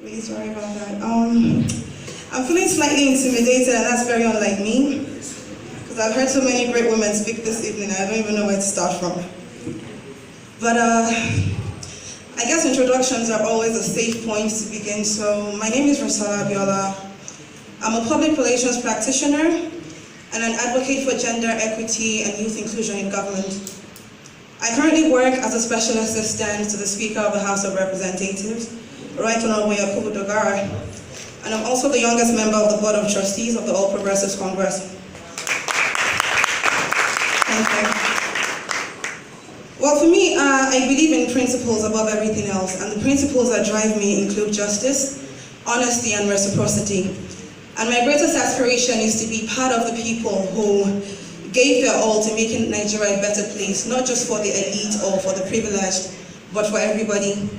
Really sorry about that. I'm feeling slightly intimidated, and that's very unlike me, because I've heard so many great women speak this evening, I don't even know where to start from. But I guess introductions are always a safe point to begin. So my name is Rinsola Abiola. I'm a public relations practitioner and an advocate for gender equity and youth inclusion in government. I currently work as a special assistant to the Speaker of the House of Representatives, Right Honorable Yakubu Dogara, and I'm also the youngest member of the Board of Trustees of the All Progressives Congress. Thank you. Well, for me, I believe in principles above everything else, and the principles that drive me include justice, honesty, and reciprocity. And my greatest aspiration is to be part of the people who gave their all to making Nigeria a better place, not just for the elite or for the privileged, but for everybody.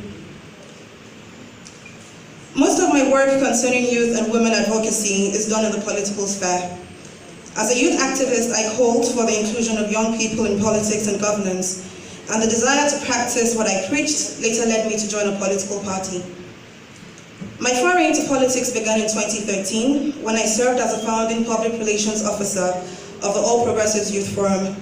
Most of my work concerning youth and women advocacy is done in the political sphere. As a youth activist, I called for the inclusion of young people in politics and governance, and the desire to practice what I preached later led me to join a political party. My foray into politics began in 2013 when I served as a founding public relations officer of the All Progressives Youth Forum,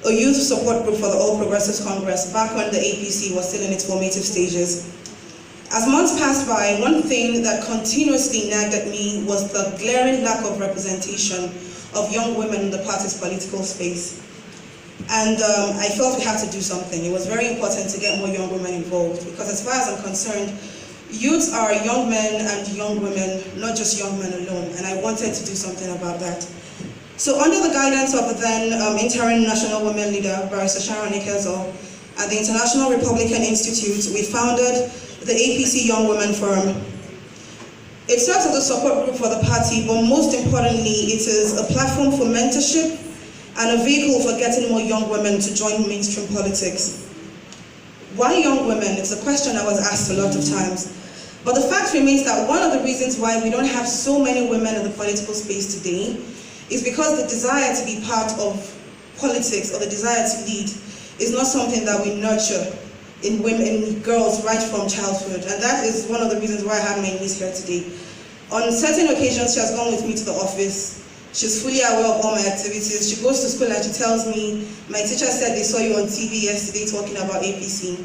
a youth support group for the All Progressives Congress back when the APC was still in its formative stages. As months passed by, one thing that continuously nagged at me was the glaring lack of representation of young women in the party's political space. And I felt we had to do something. It was very important to get more young women involved, because as far as I'm concerned, youths are young men and young women, not just young men alone, and I wanted to do something about that. So under the guidance of the then interim national women leader, Barrister Sharon Ikezo, at the International Republican Institute, we founded the APC Young Women Forum. It serves as a support group for the party, but most importantly, it is a platform for mentorship and a vehicle for getting more young women to join mainstream politics. Why young women? It's a question I was asked a lot of times. But the fact remains that one of the reasons why we don't have so many women in the political space today is because the desire to be part of politics or the desire to lead is not something that we nurture in women, in girls right from childhood. And that is one of the reasons why I have my niece here today. On certain occasions, she has gone with me to the office. She's fully aware of all my activities. She goes to school and she tells me, my teacher said they saw you on TV yesterday talking about APC.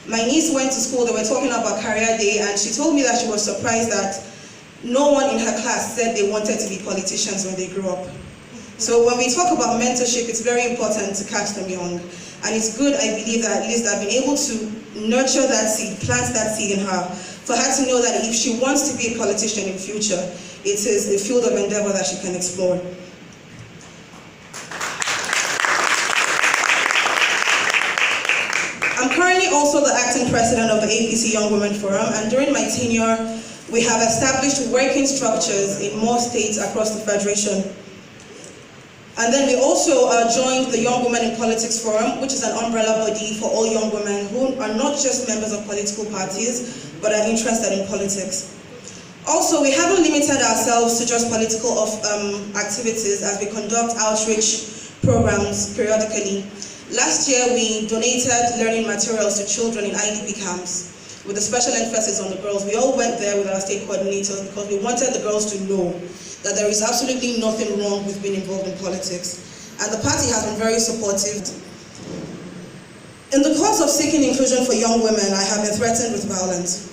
My niece went to school, they were talking about career day, and she told me that she was surprised that no one in her class said they wanted to be politicians when they grew up. So when we talk about mentorship, it's very important to catch them young. And it's good, I believe, that at least I've been able to nurture that seed, plant that seed in her, for her to know that if she wants to be a politician in future, it is a field of endeavor that she can explore. I'm currently also the acting president of the APC Young Women Forum, and during my tenure, we have established working structures in more states across the Federation. And then we also joined the Young Women in Politics Forum, which is an umbrella body for all young women who are not just members of political parties, but are interested in politics. Also, we haven't limited ourselves to just political activities as we conduct outreach programs periodically. Last year, we donated learning materials to children in IDP camps, with a special emphasis on the girls. We all went there with our state coordinators because we wanted the girls to know that there is absolutely nothing wrong with being involved in politics. And the party has been very supportive. In the course of seeking inclusion for young women, I have been threatened with violence.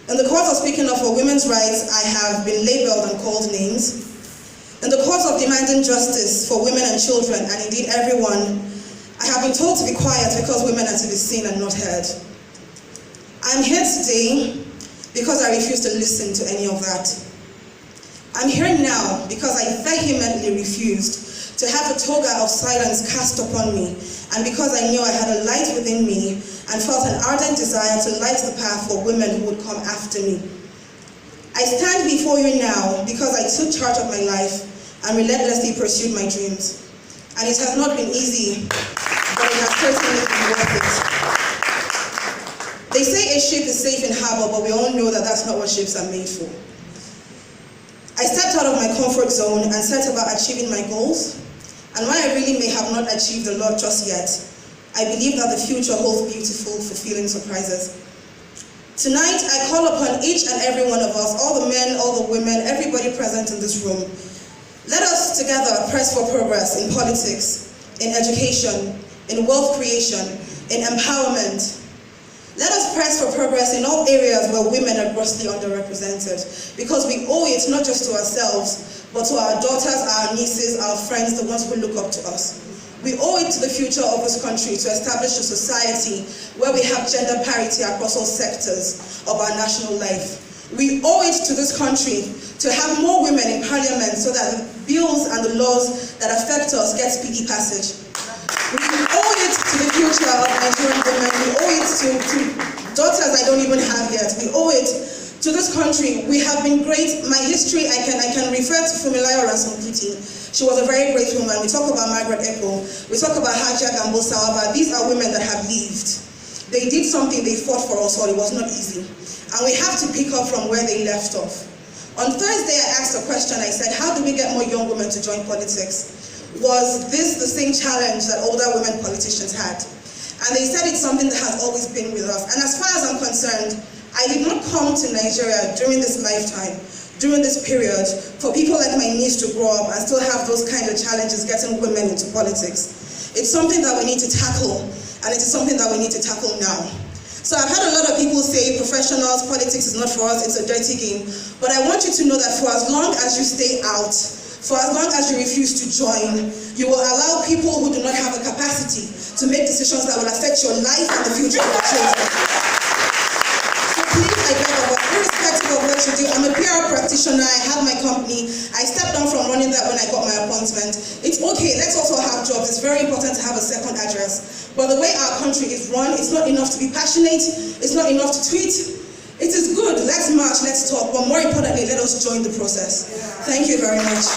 In the course of speaking up for women's rights, I have been labeled and called names. In the course of demanding justice for women and children, and indeed everyone, I have been told to be quiet because women are to be seen and not heard. I'm here today because I refuse to listen to any of that. I'm here now because I vehemently refused to have a toga of silence cast upon me, and because I knew I had a light within me and felt an ardent desire to light the path for women who would come after me. I stand before you now because I took charge of my life and relentlessly pursued my dreams. And it has not been easy, but it has certainly been worth it. They say a ship is safe in harbor, but we all know that that's not what ships are made for. I stepped out of my comfort zone and set about achieving my goals. And while I really may have not achieved a lot just yet, I believe that the future holds beautiful, fulfilling surprises. Tonight, I call upon each and every one of us, all the men, all the women, everybody present in this room. Let us together press for progress in politics, in education, in wealth creation, in empowerment. Let us press for progress in all areas where women are grossly underrepresented, because we owe it not just to ourselves, but to our daughters, our nieces, our friends, the ones who look up to us. We owe it to the future of this country to establish a society where we have gender parity across all sectors of our national life. We owe it to this country to have more women in parliament so that the bills and the laws that affect us get speedy passage. We owe it to the future of Nigerian women. We owe it to daughters I don't even have yet. We owe it to this country. We have been great. My history, I can refer to Fumilayo Ransome-Kuti. She was a very great woman. We talk about Margaret Echo. We talk about Hajia Gambo Sawaba. These are women that have lived. They did something, they fought for us all. It was not easy. And we have to pick up from where they left off. On Thursday, I asked a question. I said, how do we get more young women to join politics? Was this the same challenge that older women politicians had? And they said it's something that has always been with us. And as far as I'm concerned, I did not come to Nigeria during this lifetime, during this period, for people like my niece to grow up and still have those kind of challenges getting women into politics. It's something that we need to tackle, and it is something that we need to tackle now. So I've had a lot of people say professionals, politics is not for us, it's a dirty game. But I want you to know that for as long as you stay out, for as long as you refuse to join, you will allow people who do not have the capacity to make decisions that will affect your life and the future of your children. Please, I beg of us, irrespective of what you do, I'm a PR practitioner, I have my company, I stepped down from running that when I got my appointment. It's okay, let's also have jobs, it's very important to have a second address. But the way our country is run, it's not enough to be passionate, it's not enough to tweet. It is good, let's march, let's talk, but more importantly, let us join the process. Thank you very much.